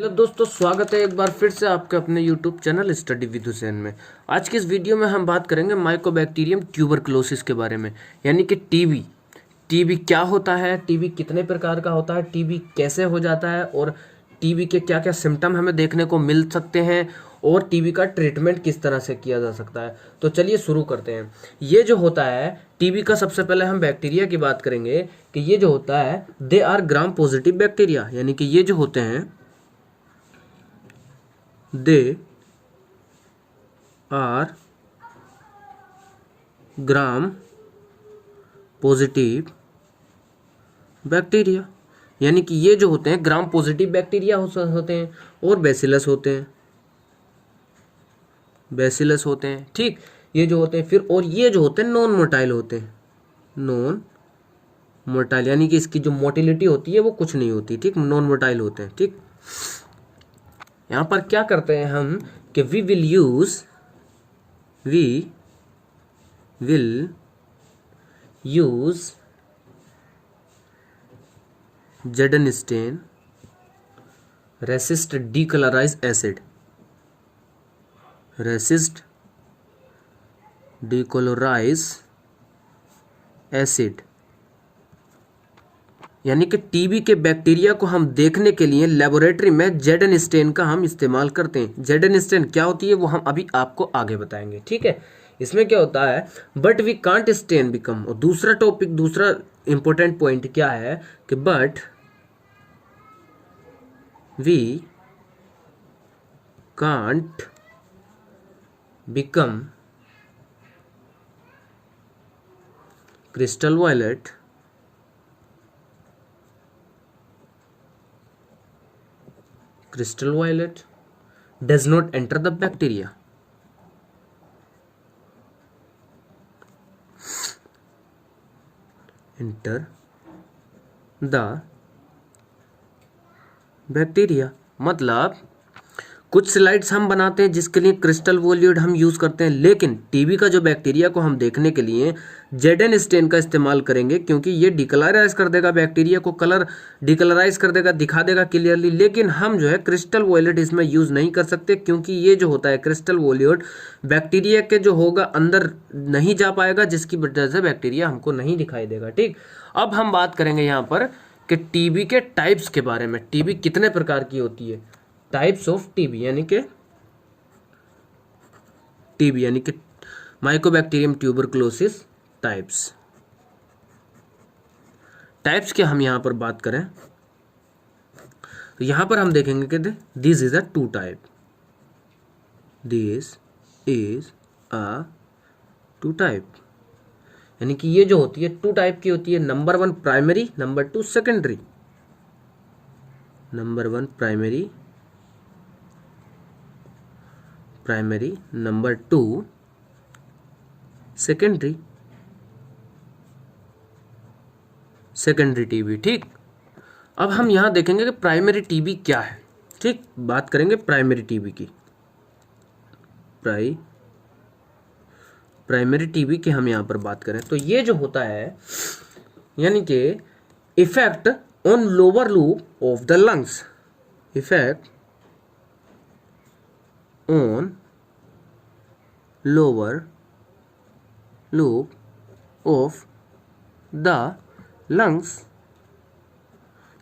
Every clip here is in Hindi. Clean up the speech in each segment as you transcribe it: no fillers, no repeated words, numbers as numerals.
हेलो दोस्तों, स्वागत है एक बार फिर से आपके अपने YouTube channel study with Hussain में। आज की इस वीडियो में हम बात करेंगे माइकोबैक्टीरियम ट्यूबरकुलोसिस के बारे में, यानी कि टीबी। टीबी क्या होता है, टीबी कितने प्रकार का होता है, टीबी कैसे हो जाता है और टीबी के क्या क्या सिम्टम हमें देखने को मिल सकते हैं और टीबी का ट्रीटमेंट किस तरह से किया जा सकता है। तो चलिए शुरू करते हैं। ये जो होता है टीबी का, सबसे पहले हम बैक्टीरिया की बात करेंगे कि ये जो होता है they are gram positive bacteria, यानी कि ये जो होते हैं they are gram positive bacteria, यानी कि ये जो होते हैं ग्राम पॉजिटिव बैक्टीरिया होते हैं और बेसिलस होते हैं, ठीक। ये जो होते हैं फिर, और ये जो होते हैं नॉन मोटाइल होते हैं, नॉन मोटाइल, यानी कि इसकी जो मोटिलिटी होती है वो कुछ नहीं होती, ठीक। नॉन मोटाइल होते हैं, ठीक। यहाँ पर क्या करते हैं हम कि वी विल यूज जेडनस्टेन रेसिस्ट डीकलराइज एसिड, यानी कि टीबी के बैक्टीरिया को हम देखने के लिए लेबोरेटरी में जेडन स्टेन का हम इस्तेमाल करते हैं। जेडन स्टेन क्या होती है वो हम अभी आपको आगे बताएंगे, ठीक है। इसमें क्या होता है, but we can't stain become, और दूसरा टॉपिक, दूसरा इंपॉर्टेंट पॉइंट क्या है कि but we can't become crystal violet does not enter the bacteria. Enter the bacteria मतलब कुछ स्लाइड्स हम बनाते हैं जिसके लिए क्रिस्टल वॉल्यूड हम यूज करते हैं, लेकिन टीबी का जो बैक्टीरिया को हम देखने के लिए जेडन स्टेन का इस्तेमाल करेंगे, क्योंकि ये डिकलराइज कर देगा बैक्टीरिया को, कलर डिकलराइज कर देगा, दिखा देगा क्लियरली। लेकिन हम जो है क्रिस्टल वॉल्यूड इसमें यूज नहीं कर सकते, क्योंकि ये जो होता है क्रिस्टल वॉल्यूड बैक्टीरिया के जो होगा अंदर नहीं जा पाएगा, जिसकी वजह से बैक्टीरिया हमको नहीं दिखाई देगा, ठीक। अब हम बात करेंगे यहाँ पर कि टीबी के टाइप्स के बारे में। टीबी कितने प्रकार की होती है, टाइप्स ऑफ टीबी, यानी कि माइकोबैक्टीरियम ट्यूबरकुलोसिस टाइप्स के हम यहां पर बात करें तो यहां पर हम देखेंगे कि this is a two type, यानी कि ये जो होती है टू टाइप की होती है। Number 1 primary, number 2 secondary. Number 1 primary, number 2 secondary TB, ठीक। अब हम यहां देखेंगे कि प्राइमरी टीबी क्या है, ठीक। बात करेंगे प्राइमरी टीबी की। प्राइमरी टीबी की हम यहां पर बात करें तो ये जो होता है, यानी कि effect on lower loop of the lungs, effect on lower loop of the lungs,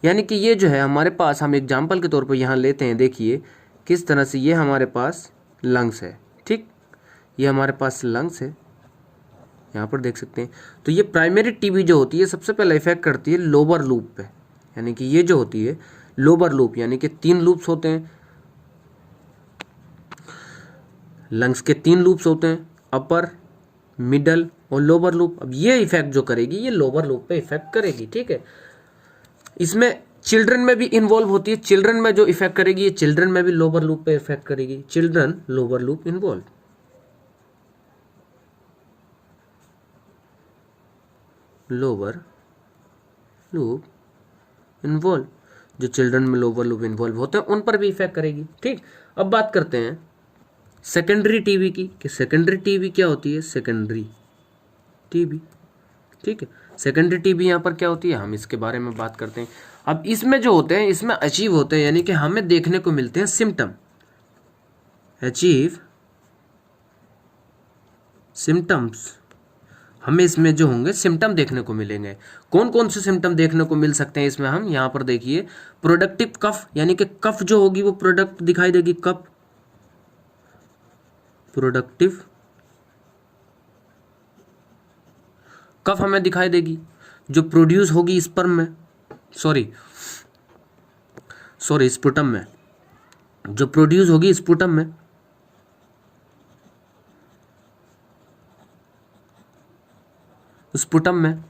यानी कि ये जो है हमारे पास, हम एग्जाम्पल के तौर पर यहाँ लेते हैं, देखिए किस तरह से ये हमारे पास लंग्स है, ठीक। ये हमारे पास लंग्स है, यहाँ पर देख सकते हैं। तो ये प्राइमरी टीबी जो होती है सबसे पहले इफेक्ट करती है लोअर लूप पे, यानी कि ये जो होती है लोअर लूप, यानी कि 3 लूप्स होते हैं लंग्स के, 3 लूप्स होते हैं, अपर, मिडल और लोअर लूप। अब ये इफेक्ट जो करेगी ये लोअर लूप पे इफेक्ट करेगी, ठीक है। इसमें चिल्ड्रन में भी इन्वॉल्व होती है, चिल्ड्रन में जो इफेक्ट करेगी ये चिल्ड्रन में भी लोअर लूप पे इफेक्ट करेगी, children lower loop involve, lower loop involve, जो चिल्ड्रन में लोअर लूप इन्वॉल्व होते हैं उन पर भी इफेक्ट करेगी, ठीक। अब बात करते हैं सेकेंडरी टीबी की, कि सेकेंडरी टीबी क्या होती है, सेकेंडरी टीबी, ठीक है। सेकेंडरी टीबी यहाँ पर क्या होती है, हम इसके बारे में बात करते हैं। अब इसमें जो होते हैं, इसमें अचीव होते हैं, यानी कि हमें देखने को मिलते हैं सिम्टम, अचीव सिम्टम्स, हमें इसमें जो होंगे सिम्टम देखने को मिलेंगे। कौन कौन से सिम्टम देखने को मिल सकते हैं इसमें, हम यहाँ पर देखिए प्रोडक्टिव कफ, यानी कि कफ जो होगी वो प्रोडक्ट दिखाई देगी, कफ, प्रोडक्टिव कफ हमें दिखाई देगी, जो प्रोड्यूस होगी स्पर्म में, सॉरी स्पुटम में, जो प्रोड्यूस होगी स्पुटम में, स्पुटम में,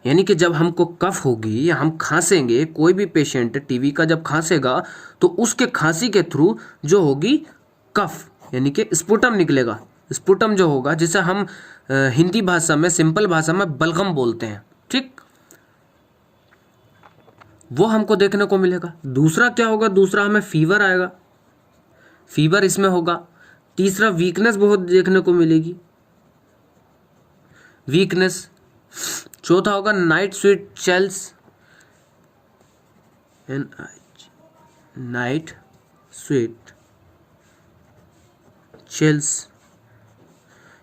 यानी कि जब हमको कफ होगी या हम खांसेंगे, कोई भी पेशेंट टीबी का जब खांसेगा तो उसके खांसी के थ्रू जो होगी कफ, यानी कि स्पुटम निकलेगा। स्पुटम जो होगा, जिसे हम हिंदी भाषा में, सिंपल भाषा में बलगम बोलते हैं, ठीक, वो हमको देखने को मिलेगा। दूसरा क्या होगा, दूसरा हमें फीवर आएगा, फीवर इसमें होगा। तीसरा वीकनेस बहुत देखने को मिलेगी, वीकनेस। चौथा होगा नाइट स्वेट चेल्स, नाइट स्वेट चेल्स,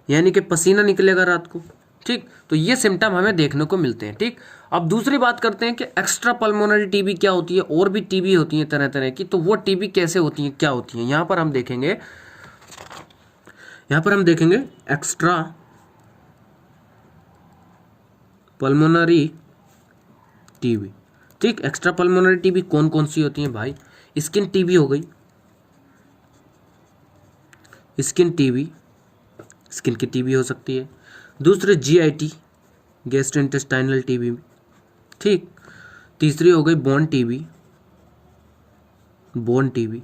यानी कि पसीना निकलेगा रात को, ठीक। तो ये सिम्टम हमें देखने को मिलते हैं, ठीक। अब दूसरी बात करते हैं कि एक्स्ट्रा पल्मोनरी टीबी क्या होती है, और भी टीबी होती है तरह तरह की, तो वो टीबी कैसे होती है, क्या होती है, यहां पर हम देखेंगे, एक्स्ट्रा पल्मोनरी टीबी, ठीक। एक्स्ट्रा पल्मोनरी टीबी कौन कौन सी होती है भाई, स्किन टीबी हो गई, स्किन टीबी, स्किन की टीबी हो सकती है। दूसरे जीआईटी, गैस्ट्रोइंटेस्टाइनल टीबी, ठीक। तीसरी हो गई बोन टीबी, बोन टीबी,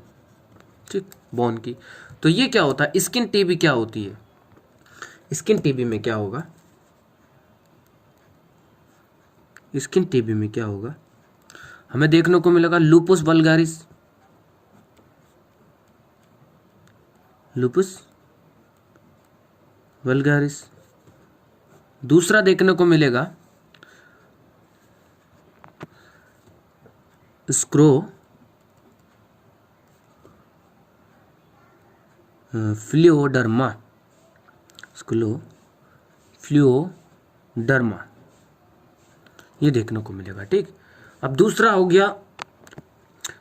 ठीक, बोन की। तो ये क्या होता है, स्किन टीबी क्या होती है, स्किन टीबी में क्या होगा, स्किन टीबी में क्या होगा, हमें देखने को मिलेगा लूपुस वल्गारिस, लूपुस वल्गारिस। दूसरा देखने को मिलेगा फ्लियोडर्मा, फ्लियोडर्मा, ये देखने को मिलेगा, ठीक। अब दूसरा हो गया,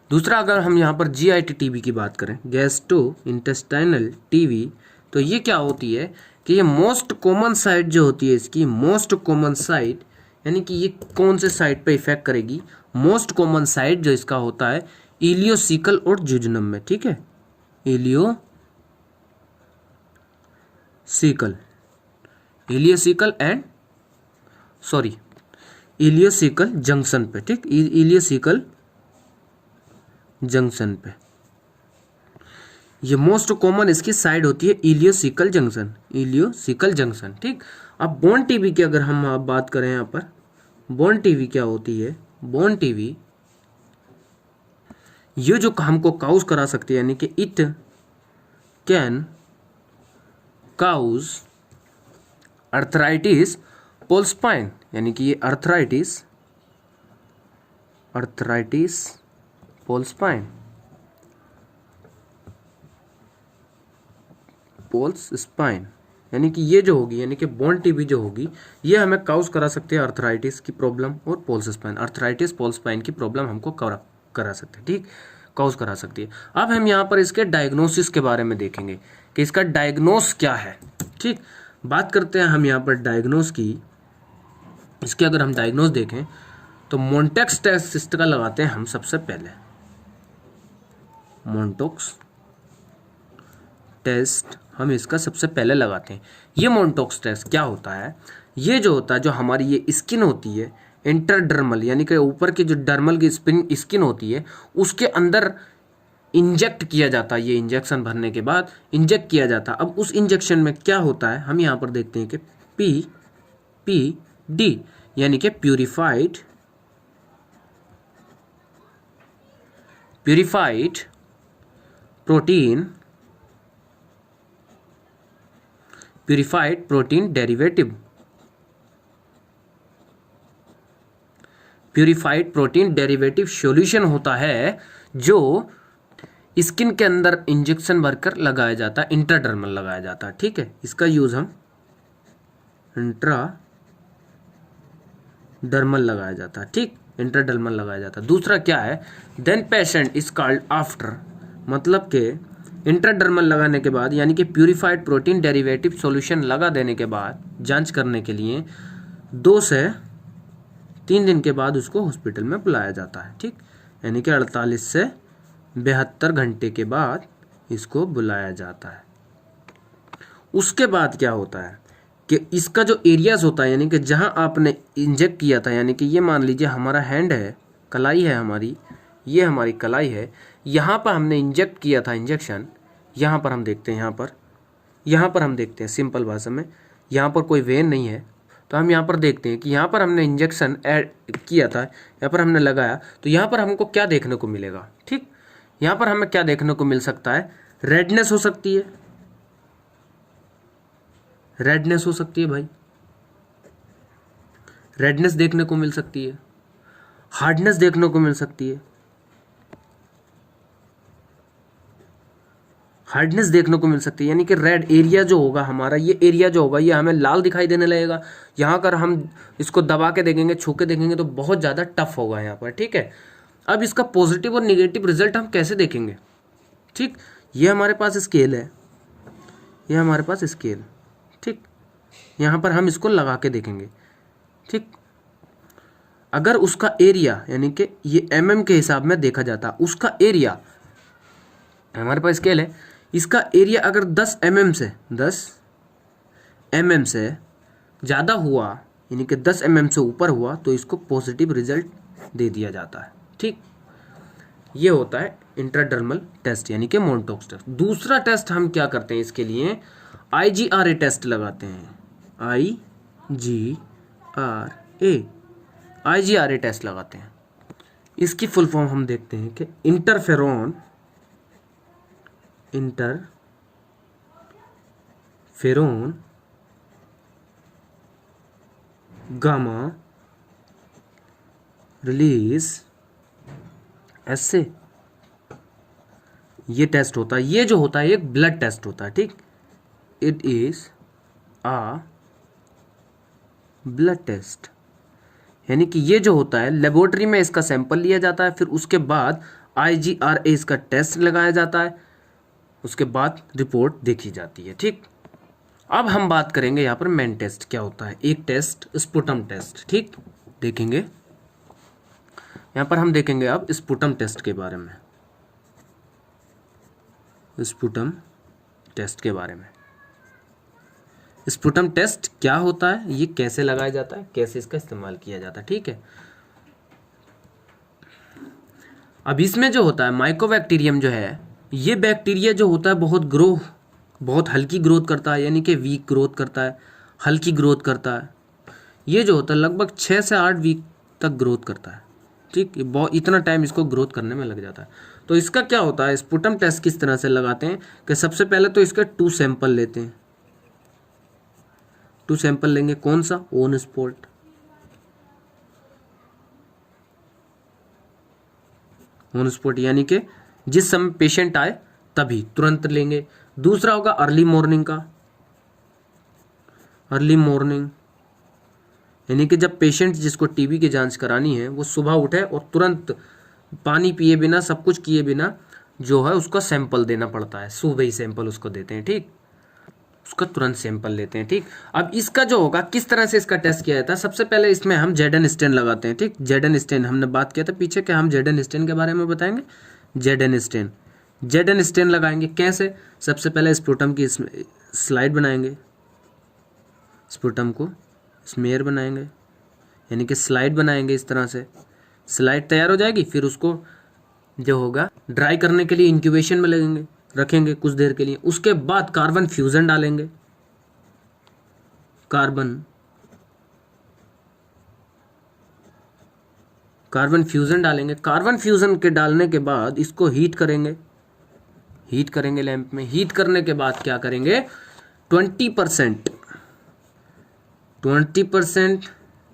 दूसरा अगर हम यहाँ पर जीआईटी टीबी की बात करें, गैस्ट्रो इंटेस्टाइनल टीबी, तो ये क्या होती है कि ये मोस्ट कॉमन साइट जो होती है इसकी, मोस्ट कॉमन साइट, यानी कि ये कौन से साइट पे इफेक्ट करेगी, मोस्ट कॉमन साइट जो इसका होता है इलियोसिकल और जुजनम में, ठीक है, इलियोसिकल एंड इलियोसिकल जंक्शन पे, ठीक, इलियोसिकल जंक्शन पे, ये मोस्ट कॉमन इसकी साइड होती है इलियोसिकल जंक्शन, ठीक। अब बोन टीबी की अगर हम आप बात करें, यहाँ पर बोन टीबी क्या होती है, बोन टीबी ये जो हमको काउज करा सकती है, यानी कि इट कैन काउज अर्थराइटिस पोल्सपाइन, यानी कि ये अर्थराइटिस पोल्सपाइन, पोल्स स्पाइन, यानी कि ये जो होगी, यानी कि बोन टीबी जो होगी, ये हमें काउज करा सकते हैं अर्थराइटिस की प्रॉब्लम और Pott's spine, arthritis Pott's spine की प्रॉब्लम हमको करा सकते हैं, ठीक, काउज करा सकती है। अब हम यहाँ पर इसके डायग्नोसिस के बारे में देखेंगे कि इसका डायग्नोस क्या है, ठीक। बात करते हैं हम यहाँ पर डायग्नोस की, इसके अगर हम डायग्नोस देखें तो मोन्टेक्स टेस्ट का लगाते हैं हम सबसे पहले, मोन्टोक्स टेस्ट हम इसका सबसे पहले लगाते हैं। ये मोन्टोक्स टेस्ट क्या होता है, ये जो होता है, जो हमारी ये स्किन होती है इंटरडर्मल, यानी कि ऊपर की जो डर्मल की स्किन होती है, उसके अंदर इंजेक्ट किया जाता है, ये इंजेक्शन भरने के बाद इंजेक्ट किया जाता है। अब उस इंजेक्शन में क्या होता है, हम यहाँ पर देखते हैं कि PPD, यानी कि purified purified protein derivative, purified protein derivative solution होता है जो स्किन के अंदर इंजेक्शन भरकर लगाया जाता है, इंट्राडर्मल लगाया जाता है। ठीक है, इसका यूज हम इंट्राडर्मल लगाया जाता है। ठीक, इंट्राडर्मल लगाया जाता है। दूसरा क्या है, then patient is called after, मतलब कि इंट्राडर्मल लगाने के बाद यानी कि प्यूरिफाइड प्रोटीन डेरिवेटिव सॉल्यूशन लगा देने के बाद जांच करने के लिए 2 से 3 दिन के बाद उसको हॉस्पिटल में बुलाया जाता है। ठीक, यानी कि 48 से 72 घंटे के बाद इसको बुलाया जाता है। उसके बाद क्या होता है कि इसका जो एरियाज होता है यानी कि जहां आपने इंजेक्ट किया था, यानी कि ये मान लीजिए हमारा हैंड है, कलाई है हमारी, ये हमारी कलाई है, यहाँ पर हमने इंजेक्ट किया था इंजेक्शन। यहाँ पर हम देखते हैं, यहाँ पर हम देखते हैं सिंपल भाषा में, यहाँ पर कोई वेन नहीं है तो हम यहाँ पर देखते हैं कि यहाँ पर हमने इंजेक्शन ऐड किया था, यहाँ पर हमने लगाया, तो यहाँ पर हमको क्या देखने को मिलेगा। ठीक, यहाँ पर हमें क्या देखने को मिल सकता है, रेडनेस हो सकती है, रेडनेस हो सकती है भाई, रेडनेस देखने को मिल सकती है, हार्डनेस देखने को मिल सकती है, हार्डनेस देखने को मिल सकती है, यानी कि रेड एरिया जो होगा हमारा, ये एरिया जो होगा ये हमें लाल दिखाई देने लगेगा। यहाँ कर हम इसको दबा के देखेंगे, छू के देखेंगे तो बहुत ज़्यादा टफ होगा यहाँ पर। ठीक है, अब इसका पॉजिटिव और निगेटिव रिजल्ट हम कैसे देखेंगे। ठीक, ये हमारे पास स्केल है, ये हमारे पास स्केल, ठीक, यहाँ पर हम इसको लगा के देखेंगे। ठीक, अगर उसका एरिया यानी कि ये mm के हिसाब में देखा जाता, उसका एरिया हमारे पास स्केल है, इसका एरिया अगर 10 mm से ज़्यादा हुआ यानी कि 10 mm से ऊपर हुआ तो इसको पॉजिटिव रिजल्ट दे दिया जाता है। ठीक, ये होता है इंट्राडर्मल टेस्ट यानी कि मोनटॉक्स टेस्ट। दूसरा टेस्ट हम क्या करते हैं, इसके लिए IGRA टेस्ट लगाते हैं, IGRA टेस्ट लगाते हैं। इसकी फुल फॉर्म हम देखते हैं कि इंटरफेरोन गामा रिलीज ऐसे ये टेस्ट होता है। ये जो होता है एक ब्लड टेस्ट होता है। ठीक, it is a blood test, यानी कि ये जो होता है लेबोरेटरी में इसका सैंपल लिया जाता है, फिर उसके बाद IGRA इसका टेस्ट लगाया जाता है, उसके बाद रिपोर्ट देखी जाती है। ठीक, अब हम बात करेंगे यहाँ पर मेन टेस्ट क्या होता है। एक टेस्ट स्पुटम टेस्ट, ठीक, देखेंगे यहाँ पर हम देखेंगे अब स्पुटम टेस्ट के बारे में, स्पुटम टेस्ट के बारे में। स्पुटम टेस्ट क्या होता है, ये कैसे लगाया जाता है, कैसे इसका इस्तेमाल किया जाता है। ठीक है, अब इसमें जो होता है माइकोबैक्टीरियम जो है, ये बैक्टीरिया जो होता है बहुत हल्की ग्रोथ करता है, यानी कि वीक ग्रोथ करता है, हल्की ग्रोथ करता है। ये जो होता है लगभग 6 से 8 वीक तक ग्रोथ करता है। ठीक, बहुत इतना टाइम इसको ग्रोथ करने में लग जाता है। तो इसका क्या होता है, स्पुटम टेस्ट किस तरह से लगाते हैं कि सबसे पहले तो इसके 2 सैंपल लेते हैं, 2 सैंपल लेंगे, कौन सा, ऑन स्पॉट, ऑन स्पॉट यानी कि जिस समय पेशेंट आए तभी तुरंत लेंगे। दूसरा होगा अर्ली मॉर्निंग का, अर्ली मॉर्निंग यानी कि जब पेशेंट जिसको टीबी की जांच करानी है वो सुबह उठे और तुरंत पानी पिए बिना, सब कुछ किए बिना जो है उसका सैंपल देना पड़ता है, सुबह ही सैंपल उसको देते हैं। ठीक, उसका तुरंत सैंपल लेते हैं। ठीक, अब इसका जो होगा किस तरह से इसका टेस्ट किया जाता है, सबसे पहले इसमें हम जेडन स्टेन लगाते हैं। ठीक, जेडन स्टेन हमने बात किया था पीछे कि हम जेडन स्टेन के बारे में बताएंगे। जेडन स्टेन लगाएंगे कैसे, सबसे पहले स्पुटम की स्लाइड बनाएंगे, स्पुटम को स्मेयर बनाएंगे यानी कि स्लाइड बनाएंगे। इस तरह से स्लाइड तैयार हो जाएगी, फिर उसको जो होगा ड्राई करने के लिए इंक्यूबेशन में लगेंगे, रखेंगे कुछ देर के लिए। उसके बाद कार्बन फ्यूजन डालेंगे, कार्बन डालेंगे। कार्बन फ्यूजन के डालने के बाद इसको हीट करेंगे लैंप में। हीट करने के बाद क्या करेंगे, 20%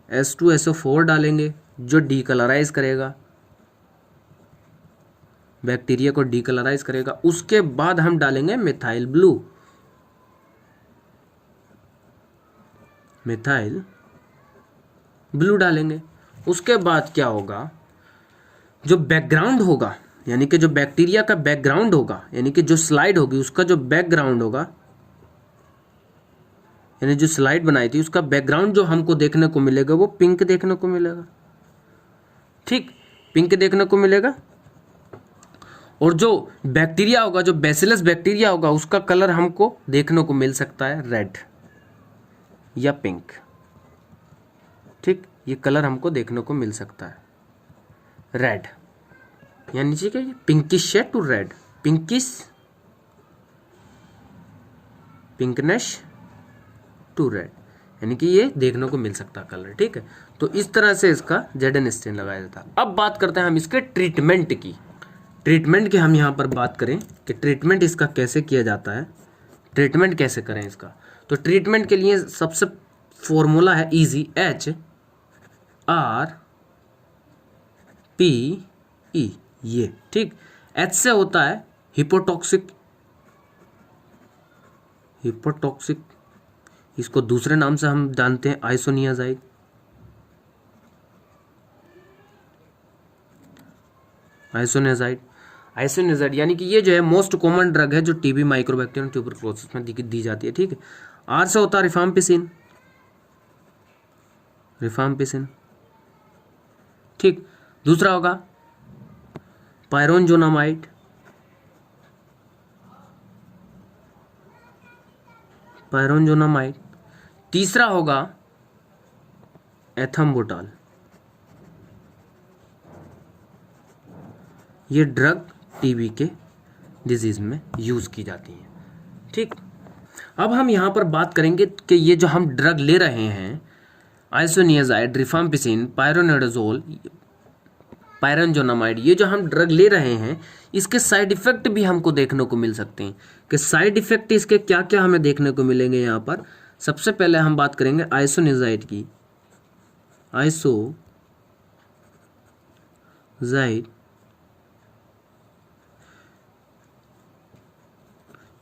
H2SO4 डालेंगे जो डीकलराइज करेगा, बैक्टीरिया को डीकलराइज करेगा। उसके बाद हम डालेंगे मिथाइल ब्लू, मिथाइल ब्लू डालेंगे। उसके बाद क्या होगा, जो बैकग्राउंड होगा, यानी कि जो बैक्टीरिया का बैकग्राउंड होगा, यानी कि जो स्लाइड होगी उसका जो बैकग्राउंड होगा, यानी जो स्लाइड बनाई थी उसका बैकग्राउंड जो हमको देखने को मिलेगा वो पिंक देखने को मिलेगा। ठीक, पिंक देखने को मिलेगा। और जो बैक्टीरिया होगा, जो बैसिलस बैक्टीरिया होगा, उसका कलर हमको देखने को मिल सकता है रेड या पिंक। ठीक, ये कलर हमको देखने को मिल सकता है रेड, यानी नीचे क्या, pinkish shade to red, pinkness to red, यानी कि ये देखने को मिल सकता है कलर। ठीक है, तो इस तरह से इसका जेडन स्टेन लगाया जाता है। अब बात करते हैं हम इसके ट्रीटमेंट की। ट्रीटमेंट की हम यहाँ पर बात करें कि ट्रीटमेंट इसका कैसे किया जाता है, ट्रीटमेंट कैसे करें इसका। तो ट्रीटमेंट के लिए सबसे फॉर्मूला है इजी, HRPE, ये ठीक। H से होता है हिपोटॉक्सिक, इसको दूसरे नाम से हम जानते हैं आइसोनियाजाइड। आइसोनियाजाइड यानी कि ये जो है मोस्ट कॉमन ड्रग है जो टीबी, माइक्रोबैक्टीरियम, ट्यूबरकुलोसिस में दी जाती है। ठीक है, R से होता है रिफाम्पिसिन। ठीक, दूसरा होगा पायरोनजोनामाइड, तीसरा होगा एथम्बुटाल। ये ड्रग टीबी के डिजीज में यूज की जाती है। ठीक, अब हम यहां पर बात करेंगे कि ये जो हम ड्रग ले रहे हैं, आइसोनियाजाइड, रिफाम्पिसिन, पायरोनिडाजोल, पायरोनजोनामाइड, ये जो हम ड्रग ले रहे हैं इसके साइड इफेक्ट भी हमको देखने को मिल सकते हैं। कि साइड इफेक्ट इसके क्या क्या हमें देखने को मिलेंगे यहाँ पर। सबसे पहले हम बात करेंगे आइसोनियाजाइड की। आइसोजाइड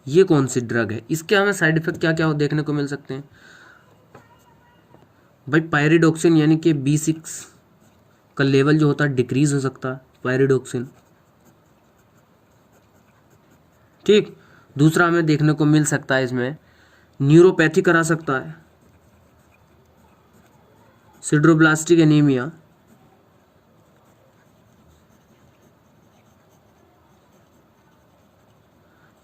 ये कौन सी ड्रग है, इसके हमें साइड इफेक्ट क्या क्या देखने को मिल सकते हैं भाई। पायरिडोक्सिन यानी कि B6 का लेवल जो होता है डिक्रीज हो सकता है, पायरिडोक्सिन। ठीक, दूसरा हमें देखने को मिल सकता है इसमें न्यूरोपैथी करा सकता है, सिड्रोब्लास्टिक एनीमिया,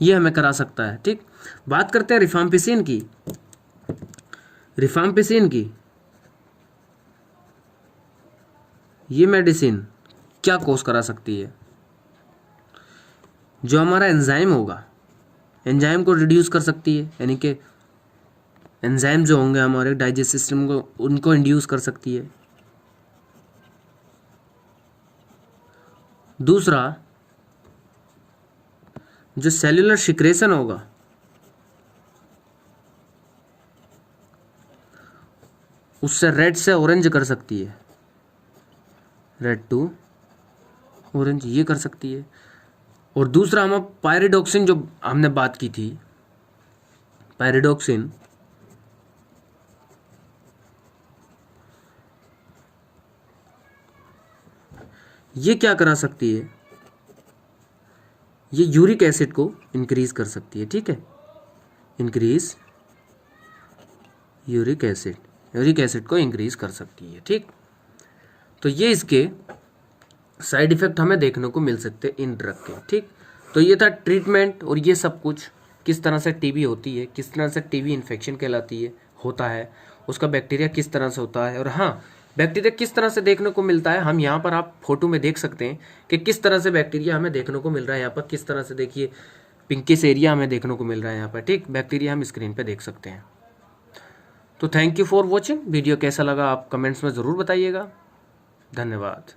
ये हमें करा सकता है। ठीक, बात करते हैं रिफाम्पिसिन की। ये मेडिसिन क्या कोस करा सकती है, जो हमारा एंजाइम होगा, एंजाइम को रिड्यूस कर सकती है, यानी कि एंजाइम जो होंगे हमारे डाइजेस्टिव सिस्टम को, उनको इंड्यूस कर सकती है। दूसरा, जो सेल्यूलर सिक्रेशन होगा, उससे रेड से ऑरेंज कर सकती है, रेड टू ऑरेंज ये कर सकती है। और दूसरा हम पायरिडोक्सिन जो हमने बात की थी, पायरिडोक्सिन ये क्या करा सकती है, ये यूरिक एसिड को इंक्रीज कर सकती है। ठीक है, इंक्रीज यूरिक एसिड को इंक्रीज कर सकती है। ठीक, तो ये इसके साइड इफेक्ट हमें देखने को मिल सकते हैं इन ड्रग के। ठीक, तो ये था ट्रीटमेंट, और ये सब कुछ किस तरह से टीबी होती है, किस तरह से टीबी इन्फेक्शन कहलाती है, होता है, उसका बैक्टीरिया किस तरह से होता है, और हाँ बैक्टीरिया किस तरह से देखने को मिलता है। हम यहाँ पर आप फोटो में देख सकते हैं कि किस तरह से बैक्टीरिया हमें देखने को मिल रहा है। यहाँ पर किस तरह से देखिए पिंकिश एरिया हमें देखने को मिल रहा है यहाँ पर। ठीक, बैक्टीरिया हम स्क्रीन पे देख सकते हैं। तो thank you for watching. Video कैसा लगा आप कमेंट्स में ज़रूर बताइएगा। धन्यवाद।